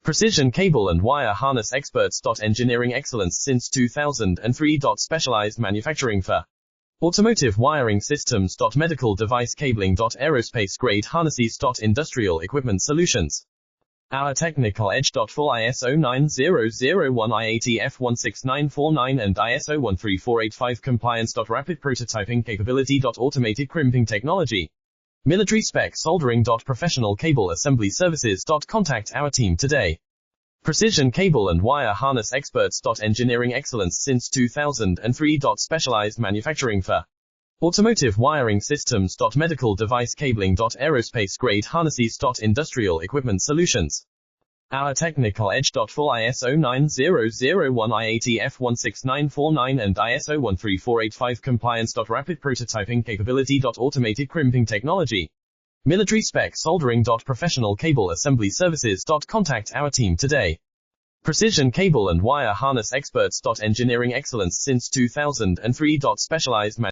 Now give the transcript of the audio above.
Precision cable and wire harness experts. Engineering excellence since 2003. Specialized manufacturing for automotive wiring systems. Medical device cabling. Aerospace grade harnesses. Industrial equipment solutions. Our technical edge. Full ISO 9001 IATF 16949 and ISO 13485 compliance. Rapid prototyping capability. Automated crimping technology. Military spec soldering. Professional cable assembly services. Contact our team today. Precision cable and wire harness experts. Engineering excellence since 2003. Specialized manufacturing for automotive wiring systems. Medical device cabling. Aerospace grade harnesses. Industrial equipment solutions. Our technical edge. Full ISO 9001 IATF 16949 and ISO 13485 compliance. Rapid prototyping capability. Automated crimping technology. Military spec soldering. Professional cable assembly services. Contact our team today. Precision cable and wire harness experts. Engineering excellence since 2003. Specialized